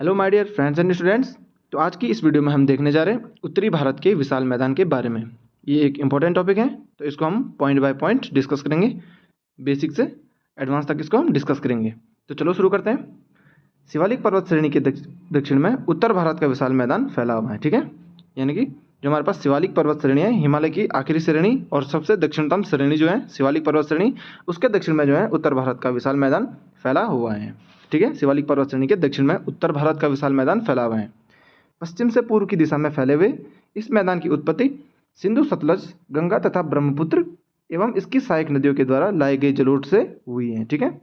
Hello my dear friends and students. तो आज की इस वीडियो में हम देखने जा रहे हैं उत्तरी भारत के विशाल मैदान के बारे में। ये एक इम्पोर्टेंट टॉपिक है, तो इसको हम पॉइंट बाय पॉइंट डिस्कस करेंगे। बेसिक से एडवांस तक इसको हम डिस्कस करेंगे। तो चलो शुरू करते हैं। शिवालिक पर्वत श्रेणी के दक्षिण में उत्तर भारत का विशाल मैदान फैला हुआ है। ठीक है, यानी कि जो हमारे पास शिवालिक पर्वत श्रेणी है, हिमालय की आखिरी श्रेणी और सबसे दक्षिणतम श्रेणी जो है शिवालिक पर्वत श्रेणी, उसके दक्षिण में जो है उत्तर भारत का विशाल मैदान फैला हुआ है। ठीक है, शिवालिक पर्वत श्रेणी के दक्षिण में उत्तर भारत का विशाल मैदान फैला हुआ है। पश्चिम से पूर्व की दिशा में फैले हुए इस मैदान की उत्पत्ति सिंधु, सतलज, गंगा तथा ब्रह्मपुत्र एवं इसकी सहायक नदियों के द्वारा लाए गए जलोढ़ से हुई है। ठीक है,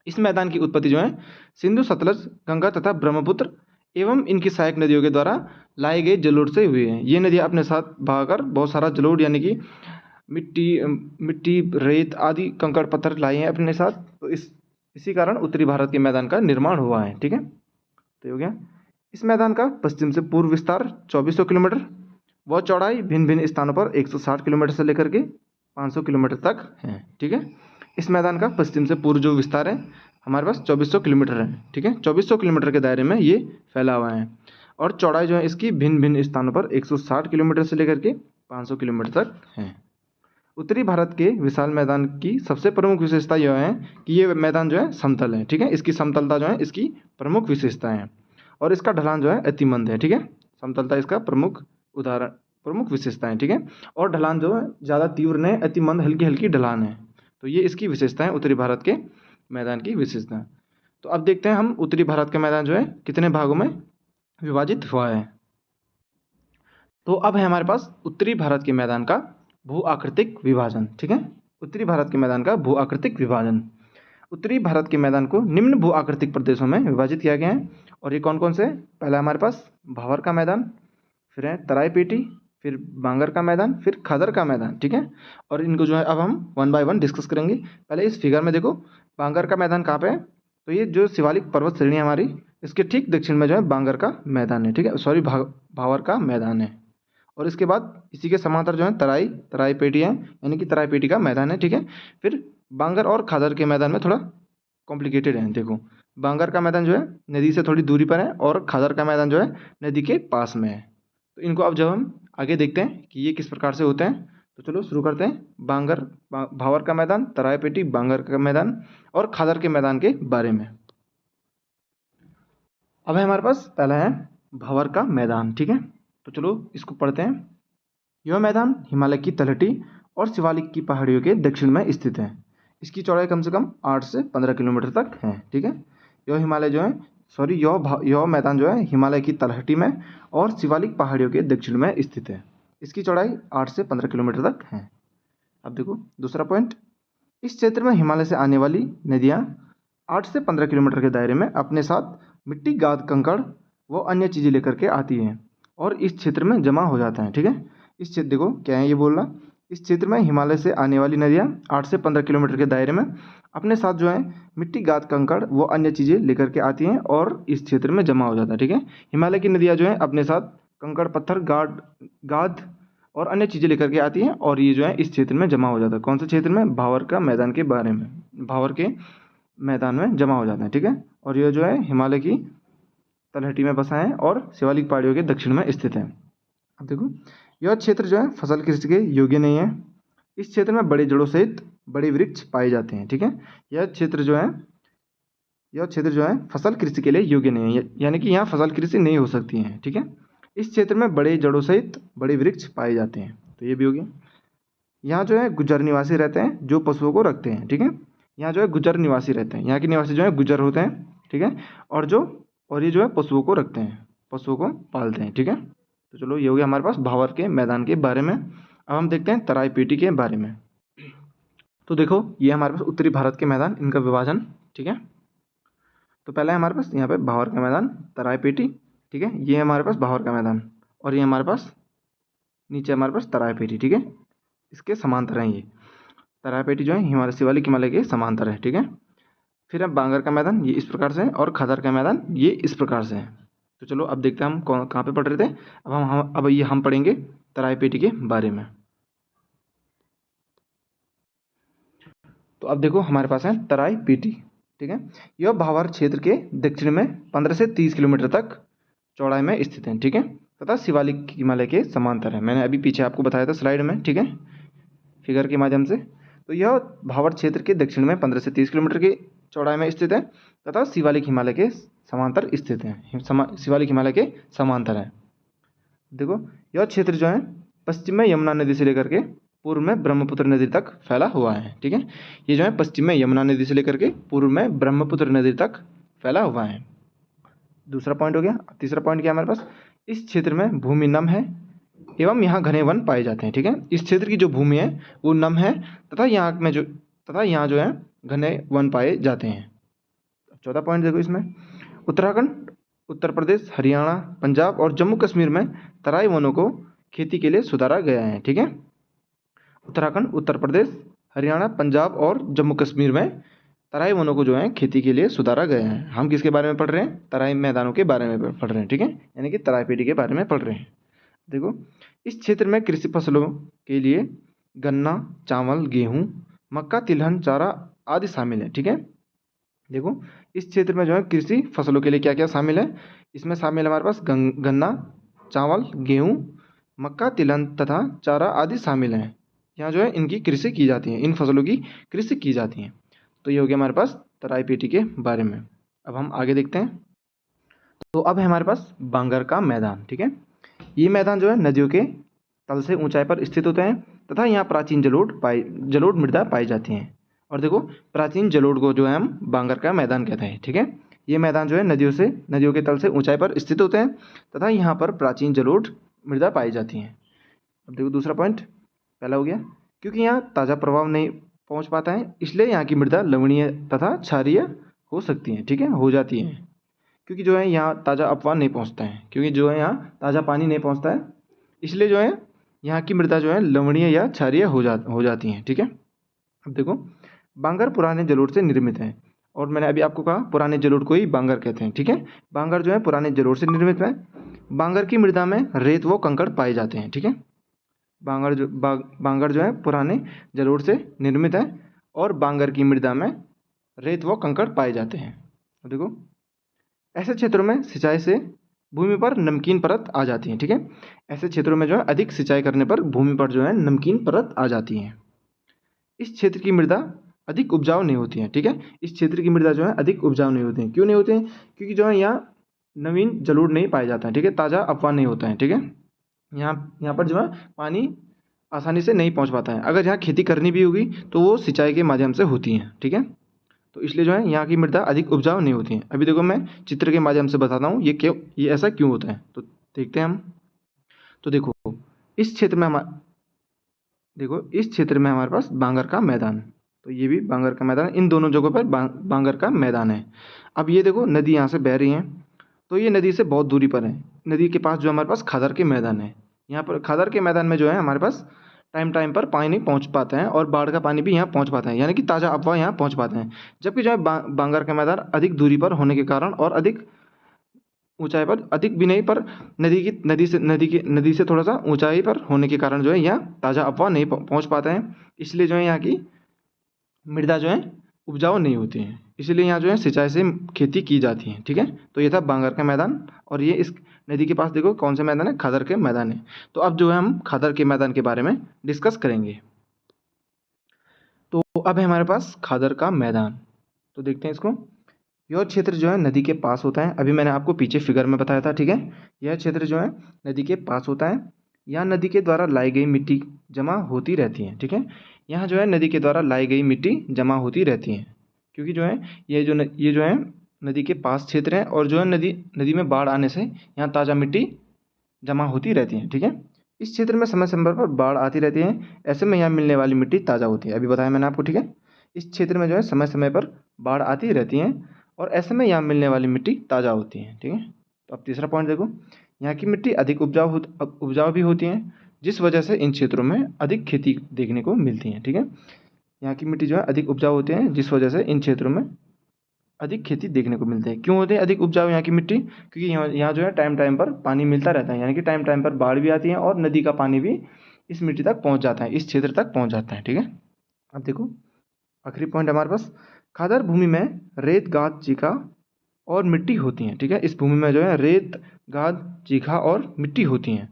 इस मैदान की उत्पत्ति जो है सिंधु, सतलज, गंगा तथा ब्रह्मपुत्र एवं इनकी सहायक नदियों के द्वारा लाए गए जलोढ़ से हुई है। ये नदियाँ अपने साथ बहाकर बहुत सारा जलोढ़ यानी कि मिट्टी, रेत आदि कंकड़ पत्थर लाए हैं अपने साथ। तो इसी कारण उत्तरी भारत के मैदान का निर्माण हुआ है। ठीक है, तो ये हो गया। इस मैदान का पश्चिम से पूर्व विस्तार 2400 किलोमीटर, व चौड़ाई भिन्न भिन्न स्थानों पर 160 किलोमीटर से लेकर के 500 किलोमीटर तक है। ठीक है, इस मैदान का पश्चिम से पूर्व जो विस्तार है हमारे पास 2400 किलोमीटर है। ठीक है, 2400 किलोमीटर के दायरे में ये फैला हुआ है, और चौड़ाई जो है इसकी भिन्न भिन्न स्थानों पर 160 किलोमीटर से लेकर के 500 किलोमीटर तक है। उत्तरी भारत के विशाल मैदान की सबसे प्रमुख विशेषता यह है कि ये मैदान जो है समतल है। ठीक है, इसकी समतलता जो है इसकी प्रमुख विशेषता है, और इसका ढलान जो है अतिमंद है। ठीक है, समतलता इसका प्रमुख विशेषता है। ठीक है, और ढलान जो है ज़्यादा तीव्र नहीं, अतिमंद हल्की हल्की ढलान है। तो ये इसकी विशेषता है उत्तरी भारत के मैदान की विशेषता। तो अब देखते हैं हम उत्तरी भारत का मैदान जो है कितने भागों में विभाजित हुआ है। तो अब है हमारे पास उत्तरी भारत के मैदान का भू आकृतिक विभाजन। ठीक है, उत्तरी भारत के मैदान का भू आकृतिक विभाजन। उत्तरी भारत के मैदान को निम्न भू आकृतिक प्रदेशों में विभाजित किया गया है, और ये कौन कौन से? पहला हमारे पास भावर का मैदान, फिर है तराई पेटी, फिर बांगर का मैदान, फिर खदर का मैदान। ठीक है, और इनको जो है अब हम वन बाय वन डिस्कस करेंगे। पहले इस फिगर में देखो बांगर का मैदान कहाँ पे है। तो ये जो शिवालिक पर्वत श्रेणी है हमारी, इसके ठीक दक्षिण में जो है बांगर का मैदान है। ठीक है, सॉरी भावर का मैदान है। और इसके बाद इसी के समांतर जो है तराई पेटी है, यानी कि तराई पेटी का मैदान है। ठीक है, फिर बांगर और खादर के मैदान में थोड़ा कॉम्प्लिकेटेड है। देखो बांगर का मैदान जो है नदी से थोड़ी दूरी पर है, और खादर का मैदान जो है नदी के पास में है। तो इनको अब जब हम आगे देखते हैं कि ये किस प्रकार से होते हैं, तो चलो शुरू करते हैं भावर का मैदान, तराई पेटी, बांगर का मैदान और खादर के मैदान के बारे में। अब है हमारे पास पहला है भावर का मैदान। ठीक है, तो चलो इसको पढ़ते हैं। यह मैदान हिमालय की तलहटी और शिवालिक की पहाड़ियों के दक्षिण में स्थित है। इसकी चौड़ाई कम से कम 8 से 15 किलोमीटर तक है। ठीक है, यह मैदान जो है हिमालय की तलहटी में और शिवालिक पहाड़ियों के दक्षिण में स्थित है। इसकी चौड़ाई 8 से 15 किलोमीटर तक है। अब देखो दूसरा पॉइंट, इस क्षेत्र में हिमालय से आने वाली नदियाँ 8 से 15 किलोमीटर के दायरे में अपने साथ मिट्टी, गाद, कंकड़ व अन्य चीज़ें लेकर के आती हैं और इस क्षेत्र में जमा हो जाता है। ठीक है, इस क्षेत्र देखो क्या है ये बोल रहा, इस क्षेत्र में हिमालय से आने वाली नदियाँ 8 से 15 किलोमीटर के दायरे में अपने साथ जो है मिट्टी, गाद, कंकड़ वो अन्य चीज़ें लेकर के आती हैं और इस क्षेत्र में जमा हो जाता है। ठीक है, हिमालय की नदियाँ जो है अपने साथ कंकड़, पत्थर, गाद और अन्य चीज़ें लेकर के आती हैं, और ये जो है इस क्षेत्र में जमा हो जाता है। कौन से क्षेत्र में? भावर का मैदान के बारे में, भावर के मैदान में जमा हो जाता है। ठीक है, और ये जो है हिमालय की तलहटी में बसा है और शिवालिक पहाड़ियों के दक्षिण में स्थित है। अब देखो यह क्षेत्र जो है फसल कृषि के योग्य नहीं है। इस क्षेत्र में बड़े जड़ों सहित बड़े वृक्ष पाए जाते हैं। ठीक है, यह क्षेत्र जो है फसल कृषि के लिए योग्य नहीं है, यानी कि यहाँ फसल कृषि नहीं हो सकती है। ठीक है, इस क्षेत्र में बड़े जड़ों सहित बड़े वृक्ष पाए जाते हैं। तो ये भी हो गया। यहाँ जो है गुज्जर निवासी रहते हैं जो पशुओं को रखते हैं। ठीक है, यहाँ जो है गुज्जर निवासी रहते हैं, यहाँ के निवासी जो है गुज्जर होते हैं। ठीक है, और ये जो है पशुओं को रखते हैं, पशुओं को पालते हैं। ठीक है, तो चलो ये हो गया हमारे पास भावर के मैदान के बारे में। अब हम देखते हैं तराई पेटी के बारे में। तो देखो ये हमारे पास उत्तरी भारत के मैदान, इनका विभाजन। ठीक है, तो पहला है हमारे पास यहाँ पे भावर का मैदान, तराई पेटी। ठीक है, ये हमारे पास भावर का मैदान, और ये हमारे पास नीचे हमारे पास तराई पेटी। ठीक है, इसके समांतर हैं ये तराई पेटी जो है शिवालिक हिमालय के समांतर है। ठीक है, फिर अब बांगर का मैदान ये इस प्रकार से है, और खदर का मैदान ये इस प्रकार से है। तो चलो अब देखते हैं हम कहाँ पे पढ़ रहे थे। अब हम पढ़ेंगे तराई पेटी के बारे में। तो अब देखो हमारे पास है तराई पेटी। ठीक है। यह भावर क्षेत्र के दक्षिण में 15 से 30 किलोमीटर तक चौड़ाई में स्थित है, ठीक है, तथा शिवालिक हिमालय के समांतर है। मैंने अभी पीछे आपको बताया था स्लाइड में, ठीक है, फिगर के माध्यम से। तो यह भावर क्षेत्र के दक्षिण में 15 से 30 किलोमीटर की चौड़ाई में स्थित है तथा शिवालिक हिमालय के समांतर स्थित है, शिवालिक हिमालय के समांतर है। देखो यह क्षेत्र जो है पश्चिम में यमुना नदी से लेकर के पूर्व में ब्रह्मपुत्र नदी तक फैला हुआ है, ठीक है। ये जो है पश्चिम में यमुना नदी से लेकर के पूर्व में ब्रह्मपुत्र नदी तक फैला हुआ है। दूसरा पॉइंट हो गया। तीसरा पॉइंट क्या हमारे पास, इस क्षेत्र में भूमि नम है एवं यहाँ घने वन पाए जाते हैं, ठीक है। इस क्षेत्र की जो भूमि है वो नम है तथा यहाँ जो है घने वन पाए जाते हैं। चौथा पॉइंट देखो इसमें, उत्तराखंड, उत्तर प्रदेश, हरियाणा, पंजाब और जम्मू कश्मीर में तराई वनों को खेती के लिए सुधारा गया है, ठीक है। उत्तराखंड, उत्तर प्रदेश, हरियाणा, पंजाब और जम्मू कश्मीर में तराई वनों को जो है खेती के लिए सुधारा गया है। हम किसके बारे में पढ़ रहे हैं, तराई मैदानों के बारे में पढ़ रहे हैं, ठीक है, यानी कि तराई पेटी के बारे में पढ़ रहे हैं। देखो इस क्षेत्र में कृषि फसलों के लिए गन्ना, चावल, गेहूँ, मक्का, तिलहन, चारा आदि शामिल है, ठीक है। देखो इस क्षेत्र में जो है कृषि फसलों के लिए क्या क्या शामिल है, इसमें शामिल है हमारे पास गन्ना, चावल, गेहूँ, मक्का, तिलहन तथा चारा आदि शामिल हैं। यहाँ जो है इनकी कृषि की जाती है, इन फसलों की कृषि की जाती है। तो ये हो गया हमारे पास तराई पेटी के बारे में। अब हम आगे देखते हैं। तो अब है हमारे पास बांगर का मैदान, ठीक है। ये मैदान जो है नदियों के तल से ऊंचाई पर स्थित होते हैं तथा यहाँ प्राचीन जलोढ़ मृदा पाई जाती हैं। और देखो प्राचीन जलोढ़ को जो है हम बांगर का मैदान कहते हैं, ठीक है। ये मैदान जो है नदियों के तल से ऊंचाई पर स्थित होते हैं तथा यहाँ पर प्राचीन जलोढ़ मृदा पाई जाती हैं। अब देखो दूसरा पॉइंट, पहला हो गया क्योंकि यहाँ ताज़ा प्रभाव नहीं पहुँच पाता है इसलिए यहाँ की मृदा लवणीय तथा क्षारीय हो सकती है, ठीक है, हो जाती है। क्योंकि जो है यहाँ ताज़ा अपवाह नहीं पहुँचता है, क्योंकि जो है यहाँ ताज़ा पानी नहीं पहुँचता है, इसलिए जो है यहाँ की मृदा जो है लवणीय या क्षारीय हो जाती हैं, ठीक है। अब देखो बांगर पुराने जलोढ़ से निर्मित है और मैंने अभी आपको कहा पुराने जलोढ़ को ही बांगर कहते हैं, ठीक है। बांगर जो है पुराने जलोढ़ से निर्मित है। बांगर की मृदा में रेत व कंकड़ पाए जाते हैं, ठीक है। बांगर जो है पुराने जलोढ़ से निर्मित है और बांगर की मृदा में रेत व कंकड़ पाए जाते हैं। देखो ऐसे क्षेत्रों में सिंचाई से भूमि पर नमकीन परत आ जाती है, ठीक है। ऐसे क्षेत्रों में जो है अधिक सिंचाई करने पर भूमि पर जो है नमकीन परत आ जाती है। इस क्षेत्र की मृदा अधिक उपजाऊ नहीं होती है, ठीक है। इस क्षेत्र की मृदा जो है अधिक उपजाऊ नहीं होती है। क्यों नहीं होती है, क्योंकि जो है यहाँ नवीन जलोढ़ नहीं पाया जाता है, ठीक है, ताज़ा अपवाह नहीं होता है, ठीक है। यहाँ पर जो है पानी आसानी से नहीं पहुँच पाता है। अगर यहाँ खेती करनी भी होगी तो वो सिंचाई के माध्यम से होती है, ठीक है। तो इसलिए जो है यहाँ की मृदा अधिक उपजाऊ नहीं होती है। अभी देखो मैं चित्र के माध्यम से बताता हूँ ये ऐसा क्यों होता है, तो देखते हैं हम। तो देखो इस क्षेत्र में हमारे पास बांगर का मैदान, तो ये भी बांगर का मैदान, इन दोनों जगहों पर बांगर का मैदान है। अब ये देखो नदी यहाँ से बह रही है, तो ये नदी से बहुत दूरी पर है। नदी के पास जो हमारे पास खादर के मैदान है, यहाँ पर खादर के मैदान में जो है हमारे पास टाइम पर पानी पहुँच पाता है और बाढ़ का पानी भी यहाँ पहुँच पाता है, यानी कि ताज़ा अपवाह यहाँ पहुँच पाते हैं। जबकि जो है बांगर का मैदान अधिक दूरी पर होने के कारण और अधिक ऊंचाई पर, अधिक भी नहीं पर नदी से थोड़ा सा ऊंचाई पर होने के कारण जो है यहाँ ताज़ा अपवाह नहीं पहुँच पाता है, इसलिए जो है यहाँ की मृदा जो है उपजाऊ नहीं होती है, इसलिए यहाँ जो है सिंचाई से खेती की जाती है, ठीक है। तो ये था बांगर का मैदान और ये इस नदी के पास देखो कौन सा मैदान है, खादर के मैदान है। तो अब जो है हम खादर के मैदान के बारे में डिस्कस करेंगे। तो अब है हमारे पास खादर का मैदान, तो देखते हैं इसको। यह क्षेत्र जो है नदी के पास होता है, अभी मैंने आपको पीछे फिगर में बताया था, ठीक है। यह क्षेत्र जो है नदी के पास होता है, यहाँ नदी के द्वारा लाई गई मिट्टी जमा होती रहती है, ठीक है। यहाँ जो है नदी के द्वारा लाई गई मिट्टी जमा होती रहती है, क्योंकि जो है ये जो है नदी के पास क्षेत्र है और जो है नदी में बाढ़ आने से यहाँ ताज़ा मिट्टी जमा होती रहती है, ठीक है। इस क्षेत्र में समय समय पर बाढ़ आती रहती है, ऐसे में यहाँ मिलने वाली मिट्टी ताज़ा होती है, अभी बताया मैंने आपको, ठीक है। इस क्षेत्र में जो है समय समय पर बाढ़ आती रहती है और ऐसे में यहाँ मिलने वाली मिट्टी ताज़ा होती है, ठीक है। तो अब तीसरा पॉइंट देखो, यहाँ की मिट्टी अधिक उपजाऊ भी होती है, जिस वजह से इन क्षेत्रों में अधिक खेती देखने को मिलती है, ठीक है। यहाँ की मिट्टी जो है अधिक उपजाऊ होती है, जिस वजह से इन क्षेत्रों में अधिक खेती देखने को मिलती है। क्यों होती है अधिक उपजाऊ यहाँ की मिट्टी, क्योंकि यहाँ जो है टाइम पर पानी मिलता रहता है, यानी कि टाइम पर बाढ़ भी आती है और नदी का पानी भी इस मिट्टी तक पहुँच जाता है, इस क्षेत्र तक पहुँच जाता है, ठीक है। अब देखो आखिरी पॉइंट हमारे पास, खादर भूमि में रेत, गाद, चीखा और मिट्टी होती हैं। ठीक है, इस भूमि में जो है रेत, गाद, चीखा और मिट्टी होती हैं।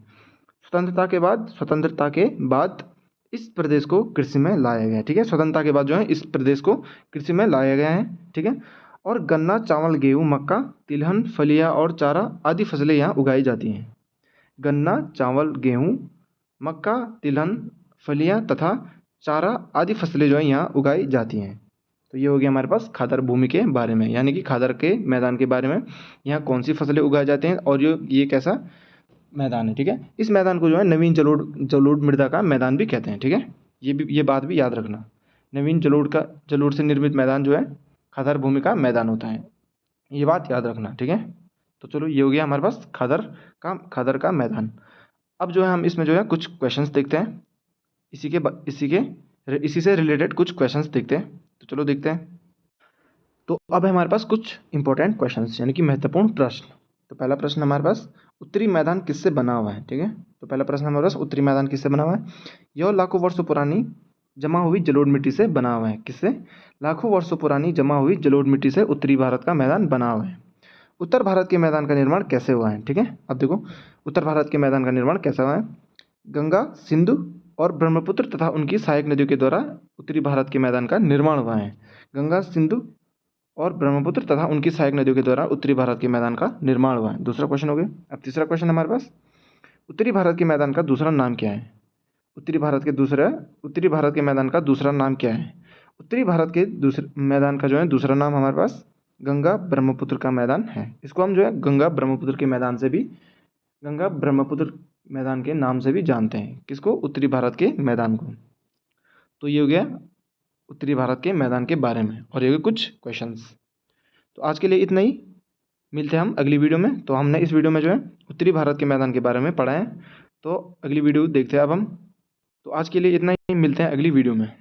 स्वतंत्रता के बाद इस प्रदेश को कृषि में लाया गया है। ठीक है, स्वतंत्रता के बाद जो है इस प्रदेश को कृषि में लाया गया है। ठीक है, और गन्ना, चावल, गेहूँ, मक्का, तिलहन, फलियां और चारा आदि फसलें यहाँ उगाई जाती हैं। गन्ना, चावल, गेहूँ, मक्का, तिलहन, फलियां तथा चारा आदि फसलें जो है यहाँ उगाई जाती हैं। तो ये हो गया हमारे पास खादर भूमि के बारे में, यानी कि खादर के मैदान के बारे में, यहाँ कौन सी फसलें उगाई जाती हैं और ये कैसा मैदान है। ठीक है, इस मैदान को जो है नवीन जलोढ़ मृदा का मैदान भी कहते हैं। ठीक है, ये बात भी याद रखना। नवीन जलोढ़ से निर्मित मैदान जो है खादर भूमि का मैदान होता है, ये बात याद रखना। ठीक है, तो चलो ये हो गया हमारे पास खादर का मैदान। अब जो है हम इसमें जो है कुछ क्वेश्चंस देखते हैं, इसी से रिलेटेड कुछ क्वेश्चंस देखते हैं। तो चलो देखते हैं। तो अब है हमारे पास कुछ इंपॉर्टेंट क्वेश्चंस, यानी कि महत्वपूर्ण प्रश्न। तो पहला प्रश्न हमारे पास, उत्तरी मैदान किससे बना हुआ है। ठीक है, तो पहला प्रश्न हमारे पास, उत्तरी मैदान किससे बना हुआ है। यह लाखों वर्षों पुरानी जमा हुई जलोढ़ मिट्टी से बना हुआ है। किससे? लाखों वर्षों पुरानी जमा हुई जलोढ़ मिट्टी से उत्तरी भारत का मैदान बना हुआ है। उत्तर भारत के मैदान का निर्माण कैसे हुआ है। ठीक है, अब देखो उत्तर भारत के मैदान का निर्माण कैसा हुआ है। गंगा, सिंधु और ब्रह्मपुत्र तथा उनकी सहायक नदियों के द्वारा उत्तरी भारत के मैदान का निर्माण हुआ है। गंगा, सिंधु और ब्रह्मपुत्र तथा उनकी सहायक नदियों के द्वारा उत्तरी भारत के मैदान का निर्माण हुआ है। दूसरा क्वेश्चन हो गया। अब तीसरा क्वेश्चन हमारे पास, उत्तरी भारत के मैदान का दूसरा नाम क्या है। उत्तरी भारत के मैदान का दूसरा नाम क्या है। उत्तरी भारत के दूसरे मैदान का जो है दूसरा नाम हमारे पास गंगा ब्रह्मपुत्र का मैदान है। इसको हम जो है गंगा ब्रह्मपुत्र मैदान के नाम से भी जानते हैं। किसको? उत्तरी भारत के मैदान को। तो ये हो गया उत्तरी भारत के मैदान के बारे में, और ये कुछ क्वेश्चंस। तो आज के लिए इतना ही, मिलते हैं हम अगली वीडियो में। तो हमने इस वीडियो में जो है उत्तरी भारत के मैदान के बारे में पढ़ा है, तो अगली वीडियो देखते हैं अब हम। तो आज के लिए इतना ही, मिलते हैं अगली वीडियो में।